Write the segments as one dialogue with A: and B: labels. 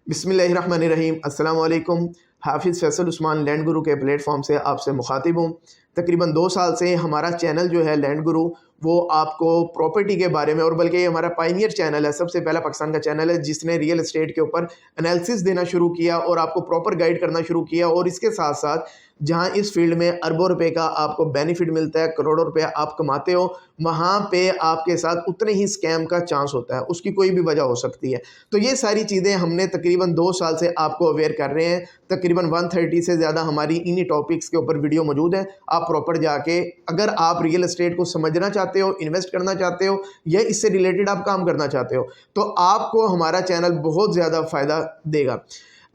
A: बिस्मिल्लाहिर्रहमानिर्रहीम। अस्सलाम वालेकुम। हाफिज़ फैसल उस्मान लैंड गुरु के प्लेटफॉर्म से आपसे मुखातिब हूँ। तकरीबन 2 साल से हमारा चैनल जो है लैंड गुरु, वो आपको प्रॉपर्टी के बारे में, और बल्कि ये हमारा पायनियर चैनल है, सबसे पहला पाकिस्तान का चैनल है जिसने रियल एस्टेट के ऊपर एनालिसिस देना शुरू किया और आपको प्रॉपर गाइड करना शुरू किया। और इसके साथ साथ जहाँ इस फील्ड में अरबों रुपए का आपको बेनिफिट मिलता है, करोड़ों रुपए आप कमाते हो, वहाँ पे आपके साथ उतने ही स्कैम का चांस होता है। उसकी कोई भी वजह हो सकती है। तो ये सारी चीज़ें हमने तकरीबन 2 साल से आपको अवेयर कर रहे हैं। तकरीबन 130 से ज़्यादा हमारी इन्हीं टॉपिक्स के ऊपर वीडियो मौजूद है। आप प्रॉपर जाके, अगर आप रियल एस्टेट को समझना चाहते हो, इन्वेस्ट करना चाहते हो या इससे रिलेटेड आप काम करना चाहते हो, तो आपको हमारा चैनल बहुत ज़्यादा फ़ायदा देगा।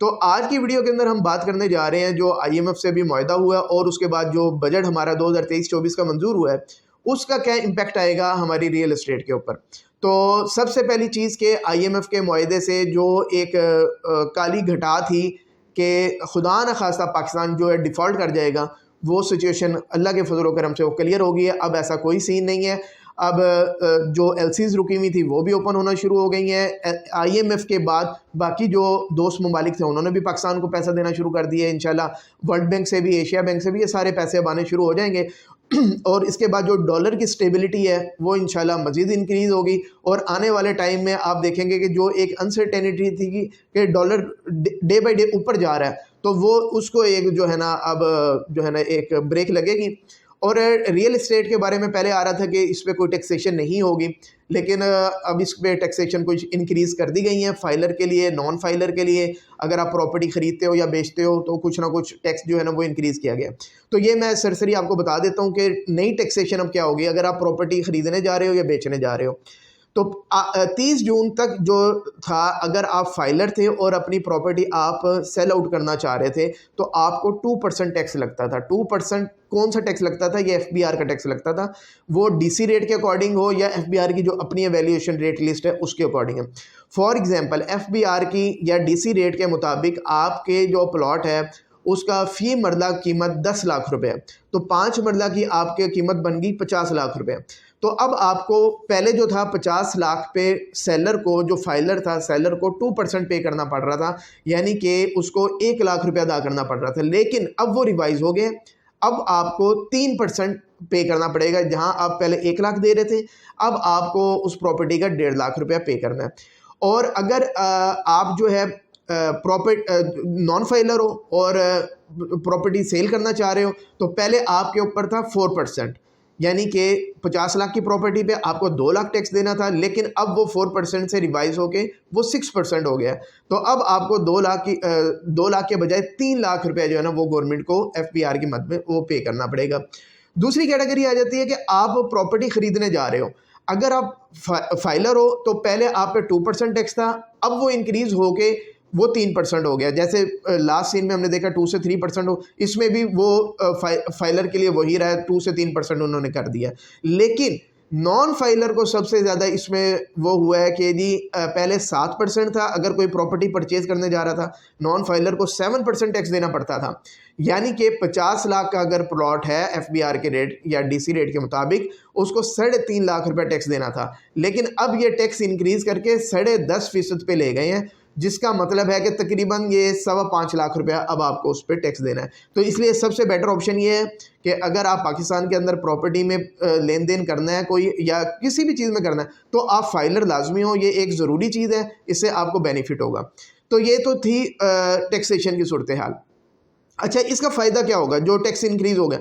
A: तो आज की वीडियो के अंदर हम बात करने जा रहे हैं जो IMF से भी मुआहदा हुआ और उसके बाद जो बजट हमारा 2023-24 का मंजूर हुआ है, उसका क्या इम्पैक्ट आएगा हमारी रियल एस्टेट के ऊपर। तो सबसे पहली चीज़ के IMF के मुआहदे से जो एक काली घटा थी कि खुदा न खास्ता पाकिस्तान जो है डिफ़ॉल्ट कर जाएगा, वो सिचुएशन अल्लाह के फजल करम से वो क्लियर हो गई है। अब ऐसा कोई सीन नहीं है। अब जो LCs रुकी हुई थी वो भी ओपन होना शुरू हो गई हैं। IMF के बाद बाकी जो दोस्त ममालिक थे उन्होंने भी पाकिस्तान को पैसा देना शुरू कर दिया है। इंशाल्लाह वर्ल्ड बैंक से भी, एशिया बैंक से भी ये सारे पैसे अब आने शुरू हो जाएंगे। और इसके बाद जो डॉलर की स्टेबिलिटी है वो इंशाल्लाह मज़ीद इंक्रीज़ होगी। और आने वाले टाइम में आप देखेंगे कि जो एक अनसर्टेनिटी थी कि डॉलर डे बाई डे ऊपर जा रहा है, तो वो उसको एक जो है ना, अब जो है ना एक ब्रेक लगेगी। और रियल एस्टेट के बारे में पहले आ रहा था कि इस पर कोई टैक्सेशन नहीं होगी, लेकिन अब इस पर टैक्सेशन कुछ इंक्रीज़ कर दी गई है फाइलर के लिए, नॉन फाइलर के लिए। अगर आप प्रॉपर्टी ख़रीदते हो या बेचते हो तो कुछ ना कुछ टैक्स जो है ना वो इंक्रीज़ किया गया। तो ये मैं सरसरी आपको बता देता हूँ कि नई टैक्सेशन अब क्या होगी अगर आप प्रॉपर्टी ख़रीदने जा रहे हो या बेचने जा रहे हो। तो 30 जून तक जो था, अगर आप फाइलर थे और अपनी प्रॉपर्टी आप सेल आउट करना चाह रहे थे तो आपको 2% टैक्स लगता था। 2% कौन सा टैक्स लगता था? ये FBR का टैक्स लगता था। वो DC रेट के अकॉर्डिंग हो या FBR की जो अपनी वैल्यूएशन रेट लिस्ट है उसके अकॉर्डिंग है। फॉर एग्जांपल FBR की या DC रेट के मुताबिक आपके जो प्लॉट है उसका फ़ी मरला कीमत 10 लाख रुपए है, तो 5 मरला की आपकी कीमत बन गई 50 लाख रुपए। तो अब आपको पहले जो था 50 लाख पे सेलर को, जो फाइलर था, सेलर को 2% पे करना पड़ रहा था, यानी कि उसको 1 लाख रुपया अदा करना पड़ रहा था। लेकिन अब वो रिवाइज हो गए, अब आपको 3% पे करना पड़ेगा। जहां आप पहले 1 लाख दे रहे थे, अब आपको उस प्रॉपर्टी का 1.5 लाख रुपया पे करना है। और अगर आप जो है नॉन फाइलर हो और प्रॉपर्टी सेल करना चाह रहे हो, तो पहले आपके ऊपर था 4%, यानी कि 50 लाख की प्रॉपर्टी पे आपको 2 लाख टैक्स देना था, लेकिन अब वो 4% से रिवाइज होके वो 6% हो गया। तो अब आपको 2 लाख के बजाय 3 लाख रुपया जो है ना वो गवर्नमेंट को FBR की मद में वो पे करना पड़ेगा। दूसरी कैटेगरी आ जाती है कि आप प्रॉपर्टी खरीदने जा रहे हो। अगर आप फाइलर हो तो पहले आप पे 2% टैक्स था, अब वो इंक्रीज होके वो 3% हो गया। जैसे लास्ट सीन में हमने देखा 2 से 3% हो, इसमें भी वो फाइलर के लिए वही रहा है, 2 से 3% उन्होंने कर दिया। लेकिन नॉन फाइलर को सबसे ज़्यादा इसमें वो हुआ है कि जी पहले 7% था अगर कोई प्रॉपर्टी परचेज करने जा रहा था, नॉन फाइलर को 7% टैक्स देना पड़ता था। यानी कि 50 लाख का अगर प्लॉट है FBR के रेट या DC रेट के मुताबिक, उसको 3.5 लाख रुपया टैक्स देना था। लेकिन अब ये टैक्स इंक्रीज करके 10.5% पे ले गए हैं, जिसका मतलब है कि तकरीबन ये 5.25 लाख रुपया अब आपको उस पर टैक्स देना है। तो इसलिए सबसे बेटर ऑप्शन ये है कि अगर आप पाकिस्तान के अंदर प्रॉपर्टी में लेन देन करना है कोई, या किसी भी चीज़ में करना है, तो आप फाइलर लाजमी हो। ये एक ज़रूरी चीज़ है, इससे आपको बेनिफिट होगा। तो ये तो थी टैक्सेशन की सूरत हाल। अच्छा, इसका फ़ायदा क्या होगा जो टैक्स इंक्रीज़ हो गया?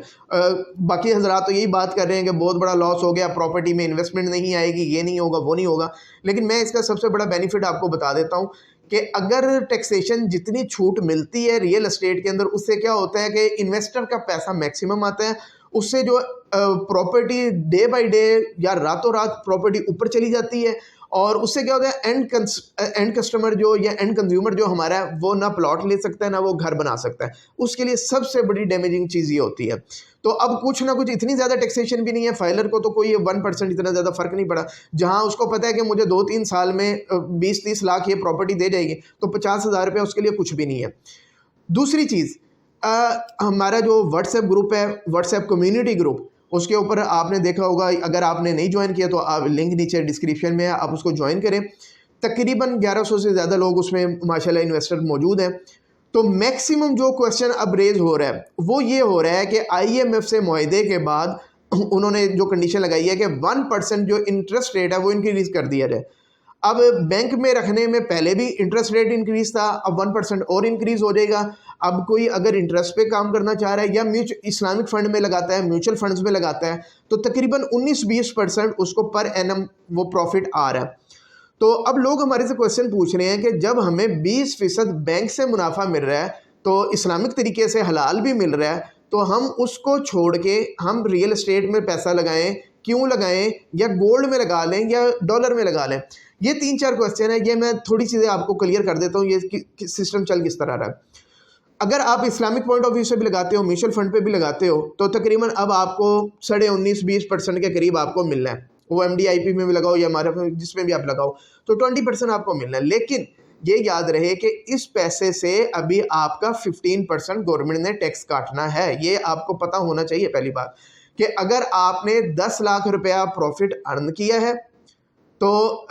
A: बाकी हजरात तो यही बात कर रहे हैं कि बहुत बड़ा लॉस हो गया, प्रॉपर्टी में इन्वेस्टमेंट नहीं आएगी, ये नहीं होगा, वो नहीं होगा। लेकिन मैं इसका सबसे बड़ा बेनिफिट आपको बता देता हूँ कि अगर टैक्सेशन जितनी छूट मिलती है रियल एस्टेट के अंदर, उससे क्या होता है कि इन्वेस्टर का पैसा मैक्सिमम आता है। उससे जो प्रॉपर्टी डे बाय डे या रातों रात प्रॉपर्टी ऊपर चली जाती है, और उससे क्या होता है एंड कस्टमर जो या एंड कंज्यूमर जो हमारा है वो ना प्लॉट ले सकता है ना वो घर बना सकता है। उसके लिए सबसे बड़ी डैमेजिंग चीज़ ये होती है। तो अब कुछ ना कुछ इतनी ज़्यादा टैक्सेशन भी नहीं है, फाइलर को तो कोई 1% इतना ज़्यादा फ़र्क नहीं पड़ा। जहाँ उसको पता है कि मुझे 2-3 साल में 20-30 लाख ये प्रॉपर्टी दे जाएगी, तो 50,000 रुपये उसके लिए कुछ भी नहीं है। दूसरी चीज़, हमारा जो व्हाट्सएप ग्रुप है, व्हाट्सएप कम्युनिटी ग्रुप, उसके ऊपर आपने देखा होगा, अगर आपने नहीं ज्वाइन किया तो आप लिंक नीचे डिस्क्रिप्शन में है, आप उसको ज्वाइन करें। तकरीबन 1100 से ज़्यादा लोग उसमें माशाल्लाह इन्वेस्टर मौजूद हैं। तो मैक्सिमम जो क्वेश्चन अब रेज हो रहा है वो ये हो रहा है कि IMF से मुआहदे के बाद उन्होंने जो कंडीशन लगाई है कि 1% जो इंटरेस्ट रेट है वो इंक्रीज़ कर दिया जाए। अब बैंक में रखने में पहले भी इंटरेस्ट रेट इंक्रीज था, अब 1% और इंक्रीज हो जाएगा। अब कोई अगर इंटरेस्ट पे काम करना चाह रहा है या इस्लामिक फंड में लगाता है, म्यूचुअल फंड्स में लगाता है, तो तकरीबन 19-20% उसको पर एनम वो प्रॉफिट आ रहा है। तो अब लोग हमारे से क्वेश्चन पूछ रहे हैं कि जब हमें 20% बैंक से मुनाफा मिल रहा है, तो इस्लामिक तरीके से हलाल भी मिल रहा है, तो हम उसको छोड़ के हम रियल एस्टेट में पैसा लगाएं, क्यों लगाएं, या गोल्ड में लगा लें या डॉलर में लगा लें? ये 3-4 क्वेश्चन है, ये मैं थोड़ी चीज़ें आपको क्लियर कर देता हूँ ये सिस्टम चल किस तरह रहा है। अगर आप इस्लामिक पॉइंट ऑफ व्यू से भी लगाते हो, म्यूचुअल फंड पे भी लगाते हो, तो तकरीबन अब आपको 19.5-20% के करीब आपको मिलना है। वो MDIP में भी लगाओ या हमारे जिसमें भी आप लगाओ, तो 20% आपको मिलना है। लेकिन ये याद रहे कि इस पैसे से अभी आपका 15% गवर्नमेंट ने टैक्स काटना है। ये आपको पता होना चाहिए पहली बात, कि अगर आपने 10 लाख रुपया प्रॉफिट अर्न किया है, तो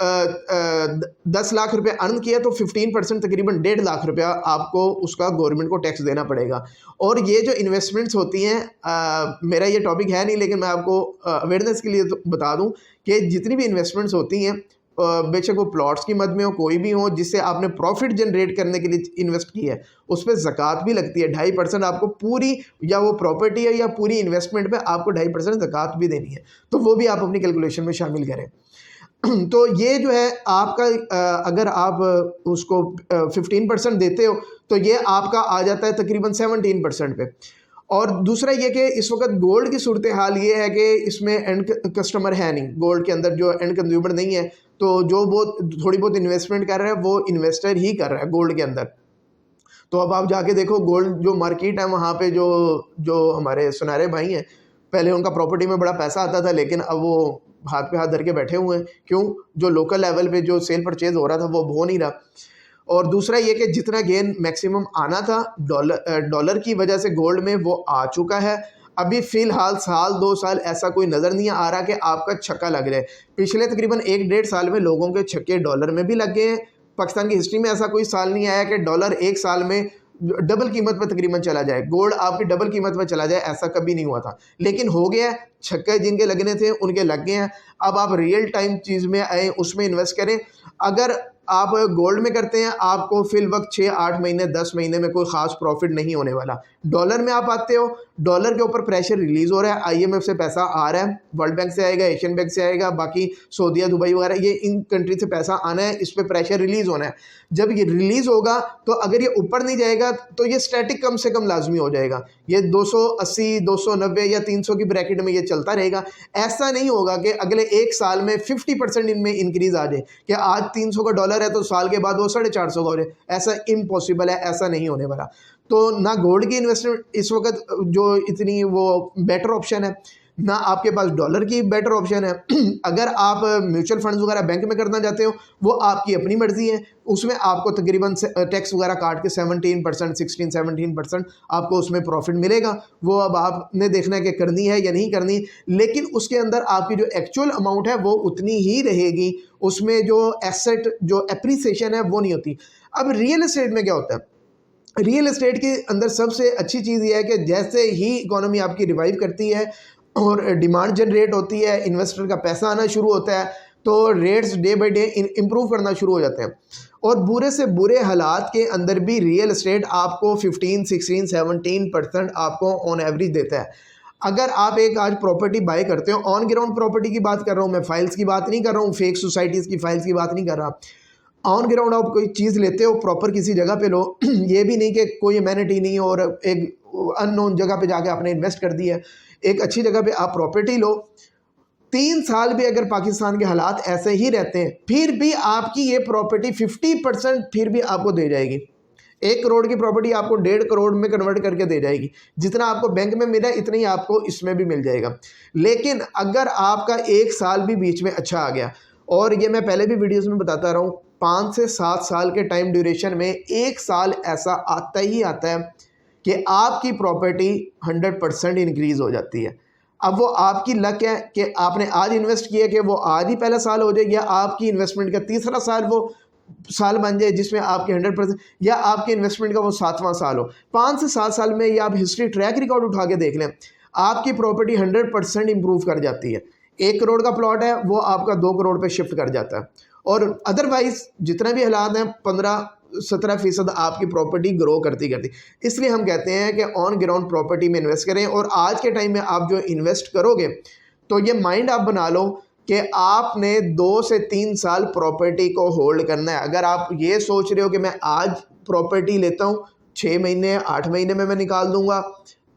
A: 10 लाख रुपए अर्न किया तो 15% तकरीबन 1.5 लाख रुपया आपको उसका गवर्नमेंट को टैक्स देना पड़ेगा। और ये जो इन्वेस्टमेंट्स होती हैं, मेरा ये टॉपिक है नहीं, लेकिन मैं आपको अवेयरनेस के लिए तो बता दूं कि जितनी भी इन्वेस्टमेंट्स होती हैं, बेशक वो प्लॉट्स की मद में हो, कोई भी हो, जिससे आपने प्रॉफिट जनरेट करने के लिए इन्वेस्ट की है, उस पर ज़कात भी लगती है। 2.5% आपको पूरी, या वो प्रॉपर्टी है या पूरी इन्वेस्टमेंट पे आपको 2.5% ज़कात भी देनी है, तो वो भी आप अपनी कैलकुलेशन में शामिल करें। तो ये जो है आपका, अगर आप उसको 15% देते हो तो ये आपका आ जाता है तकरीबन 17% पे। और दूसरा ये कि इस वक्त गोल्ड की सूरत हाल ये है कि इसमें एंड कस्टमर है नहीं, गोल्ड के अंदर जो एंड कंज्यूमर नहीं है, तो जो थोड़ी बहुत इन्वेस्टमेंट कर रहा है वो इन्वेस्टर ही कर रहा है गोल्ड के अंदर। तो अब आप जाके देखो गोल्ड जो मार्केट है वहाँ पे जो हमारे सुनहरे भाई हैं, पहले उनका प्रॉपर्टी में बड़ा पैसा आता था, लेकिन अब वो हाथ पे हाथ धर के बैठे हुए हैं। क्यों? जो लोकल लेवल पे जो सेल परचेज हो रहा था वो हो नहीं रहा। और दूसरा ये कि जितना गेन मैक्सिमम आना था डॉलर की वजह से गोल्ड में, वो आ चुका है। अभी फ़िलहाल साल 2 साल ऐसा कोई नज़र नहीं आ रहा कि आपका छक्का लग जाए। पिछले तकरीबन 1-1.5 साल में लोगों के छक्के डॉलर में भी लग गए हैं। पाकिस्तान की हिस्ट्री में ऐसा कोई साल नहीं आया कि डॉलर एक साल में डबल कीमत पर तकरीबन चला जाए, गोल्ड आपकी डबल कीमत पर चला जाए, ऐसा कभी नहीं हुआ था। लेकिन हो गया है, छक्के जिनके लगने थे उनके लग गए हैं। अब आप रियल टाइम चीज़ में आए, उसमें इन्वेस्ट करें। अगर आप गोल्ड में करते हैं, आपको फिल वक्त 6-8 महीने 10 महीने में कोई ख़ास प्रॉफिट नहीं होने वाला। डॉलर में आप आते हो, डॉलर के ऊपर प्रेशर रिलीज़ हो रहा है, IMF से पैसा आ रहा है, वर्ल्ड बैंक से आएगा, एशियन बैंक से आएगा, बाकी सऊदीया, दुबई वगैरह, ये इन कंट्री से पैसा आना है, इस पर प्रेशर रिलीज़ होना है। जब ये रिलीज़ होगा तो अगर ये ऊपर नहीं जाएगा तो ये स्टैटिक कम से कम लाजमी हो जाएगा। ये 280, 290 या 300 की ब्रैकेट में ये चलता रहेगा। ऐसा नहीं होगा कि अगले 1 साल में 50% इनमें इंक्रीज़ आ जाए, कि आज 300 का डॉलर है तो साल के बाद वो 450 का हो जाए। ऐसा इम्पॉसिबल है, ऐसा नहीं होने वाला। तो ना गोल्ड की इन्वेस्टमेंट इस वक्त जो इतनी वो बेटर ऑप्शन है, ना आपके पास डॉलर की बेटर ऑप्शन है। अगर आप म्यूचुअल फंड्स वगैरह बैंक में करना चाहते हो, वो आपकी अपनी मर्जी है, उसमें आपको तकरीबन टैक्स वगैरह काट के 17%, 16-17% आपको उसमें प्रॉफिट मिलेगा। वो अब आपने देखना है कि करनी है या नहीं करनी, लेकिन उसके अंदर आपकी जो एक्चुअल अमाउंट है वो उतनी ही रहेगी। उसमें जो एसेट जो एप्रीसिएशन है वो नहीं होती। अब रियल एस्टेट में क्या होता है? रियल एस्टेट के अंदर सबसे अच्छी चीज़ ये है कि जैसे ही इकोनॉमी आपकी रिवाइव करती है और डिमांड जनरेट होती है, इन्वेस्टर का पैसा आना शुरू होता है, तो rates day by day improve करना शुरू हो जाते हैं। और बुरे से बुरे हालात के अंदर भी रियल एस्टेट आपको 15, 16, 17% आपको ऑन एवरेज देता है। अगर आप एक आज प्रॉपर्टी बाय करते हो, ऑन ग्राउंड प्रॉपर्टी की बात कर रहा हूँ मैं, फाइल्स की बात नहीं कर रहा हूँ, फेक सोसाइटीज़ की फाइल्स की बात नहीं कर रहा। ऑन ग्राउंड आप कोई चीज़ लेते हो, प्रॉपर किसी जगह पे लो। ये भी नहीं कि कोई एमेनिटी नहीं हो और एक अननोन जगह पे जाके आपने इन्वेस्ट कर दिया है। एक अच्छी जगह पे आप प्रॉपर्टी लो। 3 साल भी अगर पाकिस्तान के हालात ऐसे ही रहते हैं, फिर भी आपकी ये प्रॉपर्टी 50% फिर भी आपको दे जाएगी। 1 करोड़ की प्रॉपर्टी आपको 1.5 करोड़ में कन्वर्ट करके दे जाएगी। जितना आपको बैंक में मिला इतना ही आपको इसमें भी मिल जाएगा। लेकिन अगर आपका 1 साल भी बीच में अच्छा आ गया, और ये मैं पहले भी वीडियोस में बताता रहा हूँ, 5 से 7 साल के टाइम ड्यूरेशन में 1 साल ऐसा आता ही आता है कि आपकी प्रॉपर्टी 100% इंक्रीज़ हो जाती है। अब वो आपकी लक है कि आपने आज इन्वेस्ट किया कि वो आज ही पहला साल हो जाए, या आपकी इन्वेस्टमेंट का तीसरा साल वो साल बन जाए जिसमें आपके 100% या आपके इन्वेस्टमेंट का वो 7वां साल हो, 5 से 7 साल में या आप हिस्ट्री ट्रैक रिकॉर्ड उठा के देख लें, आपकी प्रॉपर्टी 100% इंप्रूव कर जाती है। 1 करोड़ का प्लॉट है वो आपका 2 करोड़ पे शिफ्ट कर जाता है। और अदरवाइज जितने भी हालात हैं 15-17% आपकी प्रॉपर्टी ग्रो करती करती। इसलिए हम कहते हैं कि ऑन ग्राउंड प्रॉपर्टी में इन्वेस्ट करें। और आज के टाइम में आप जो इन्वेस्ट करोगे तो ये माइंड आप बना लो कि आपने 2 से 3 साल प्रॉपर्टी को होल्ड करना है। अगर आप ये सोच रहे हो कि मैं आज प्रॉपर्टी लेता हूँ 6 महीने 8 महीने में मैं निकाल दूंगा,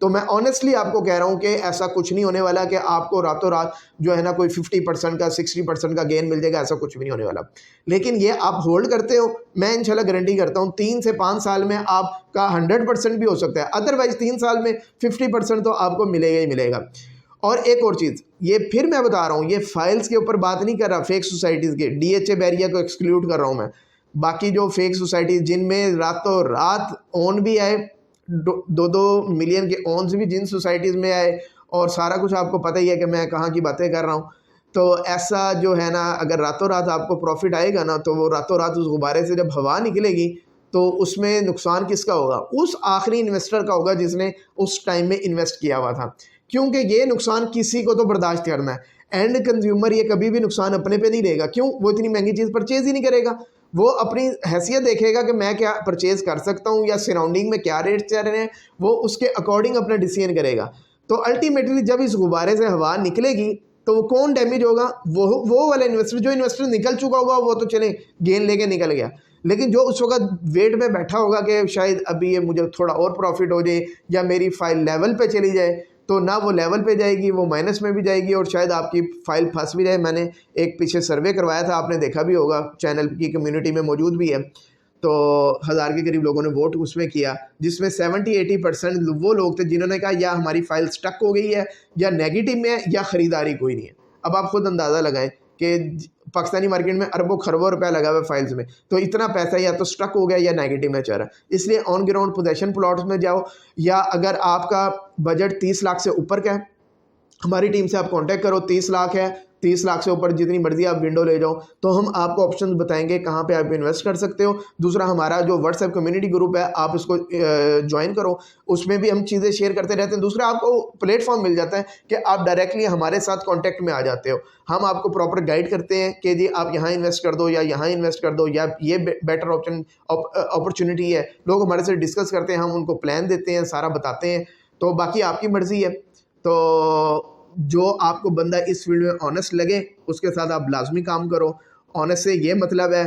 A: तो मैं ऑनेस्टली आपको कह रहा हूँ कि ऐसा कुछ नहीं होने वाला कि आपको रातों रात जो है ना कोई 50% का 60% का गेन मिल जाएगा, ऐसा कुछ भी नहीं होने वाला। लेकिन ये आप होल्ड करते हो, मैं इंशाल्लाह गारंटी करता हूँ 3 से 5 साल में आपका 100% भी हो सकता है। अदरवाइज 3 साल में 50% तो आपको मिलेगा ही मिलेगा। और एक और चीज़, ये फिर मैं बता रहा हूँ, ये फाइल्स के ऊपर बात नहीं कर रहा, फेक सोसाइटीज़ के DHA बैरिया को एक्सक्लूड कर रहा हूँ मैं। बाकी जो फेक सोसाइटीज़ जिनमें रातों रात ओन भी आए, 2-2 मिलियन के ओन्स भी जिन सोसाइटीज़ में आए, और सारा कुछ आपको पता ही है कि मैं कहाँ की बातें कर रहा हूँ। तो ऐसा जो है ना, अगर रातों रात आपको प्रॉफिट आएगा ना, तो वो रातों रात उस गुब्बारे से जब हवा निकलेगी तो उसमें नुकसान किसका होगा? उस आखिरी इन्वेस्टर का होगा जिसने उस टाइम में इन्वेस्ट किया हुआ था। क्योंकि ये नुकसान किसी को तो बर्दाश्त करना है। एंड कंज्यूमर ये कभी भी नुकसान अपने पे नहीं लेगा। क्यों? वो इतनी महंगी चीज़ परचेज ही नहीं करेगा। वो अपनी हैसियत देखेगा कि मैं क्या परचेज़ कर सकता हूँ या सराउंडिंग में क्या रेट चल रहे हैं, वो उसके अकॉर्डिंग अपना डिसीजन करेगा। तो अल्टीमेटली जब इस गुब्बारे से हवा निकलेगी तो वो कौन डैमेज होगा? वो वाला इन्वेस्टर। जो इन्वेस्टर निकल चुका होगा वो तो चले गेन लेके निकल गया, लेकिन जो उस वक्त वेट में बैठा होगा कि शायद अभी ये मुझे थोड़ा और प्रॉफिट हो जाए या मेरी फाइल लेवल पे चली जाए, तो ना वो लेवल पे जाएगी, वो माइनस में भी जाएगी और शायद आपकी फाइल फंस भी जाए। मैंने एक पीछे सर्वे करवाया था, आपने देखा भी होगा, चैनल की कम्युनिटी में मौजूद भी है। तो 1000 के करीब लोगों ने वोट उसमें किया, जिसमें 70-80% वो लोग थे जिन्होंने कहा या हमारी फाइल स्टक हो गई है, या नेगेटिव में है, या ख़रीदारी कोई नहीं है। अब आप खुद अंदाज़ा लगाएं कि पाकिस्तानी मार्केट में अरबों खरबों रुपया लगा हुआ है फाइल्स में, तो इतना पैसा या तो स्टक हो गया या नेगेटिव में चल रहा है। इसलिए ऑन ग्राउंड पोजेशन प्लॉट्स में जाओ, या अगर आपका बजट 30 लाख से ऊपर का है, हमारी टीम से आप कांटेक्ट करो। 30 लाख है, 30 लाख से ऊपर जितनी मर्जी आप विंडो ले जाओ, तो हम आपको ऑप्शन बताएंगे कहाँ पे आप इन्वेस्ट कर सकते हो। दूसरा, हमारा जो व्हाट्सएप कम्युनिटी ग्रुप है आप इसको ज्वाइन करो, उसमें भी हम चीज़ें शेयर करते रहते हैं। दूसरा, आपको प्लेटफॉर्म मिल जाता है कि आप डायरेक्टली हमारे साथ कॉन्टैक्ट में आ जाते हो। हम आपको प्रॉपर गाइड करते हैं कि जी आप यहाँ इन्वेस्ट कर दो या यहाँ इन्वेस्ट कर दो, या ये बेटर ऑप्शन अपॉर्चुनिटी है। लोग हमारे से डिस्कस करते हैं, हम उनको प्लान देते हैं, सारा बताते हैं। तो बाकी आपकी मर्ज़ी है। तो जो आपको बंदा इस फील्ड में ऑनेस्ट लगे उसके साथ आप लाजमी काम करो। ऑनेस्ट से ये मतलब है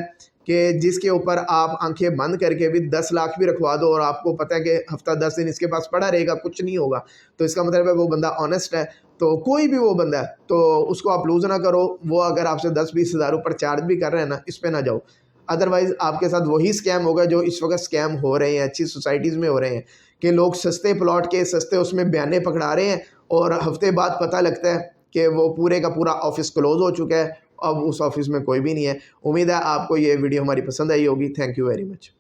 A: कि जिसके ऊपर आप आंखें बंद करके भी 10 लाख भी रखवा दो और आपको पता है कि हफ्ता 10 दिन इसके पास पड़ा रहेगा, कुछ नहीं होगा, तो इसका मतलब है वो बंदा ऑनेस्ट है। तो कोई भी वो बंदा है तो उसको आप लूज़ ना करो। वो अगर आपसे 10-20 हज़ार ऊपर चार्ज भी कर रहे हैं ना, इस पे ना जाओ। अदरवाइज़ आपके साथ वही स्कैम होगा जो इस वक्त स्कैम हो रहे हैं अच्छी सोसाइटीज़ में हो रहे हैं, कि लोग सस्ते प्लॉट के सस्ते उसमें बयाने पकड़ा रहे हैं और हफ्ते बाद पता लगता है कि वो पूरे का पूरा ऑफिस क्लोज़ हो चुका है, अब उस ऑफिस में कोई भी नहीं है। उम्मीद है आपको ये वीडियो हमारी पसंद आई होगी। Thank you very much.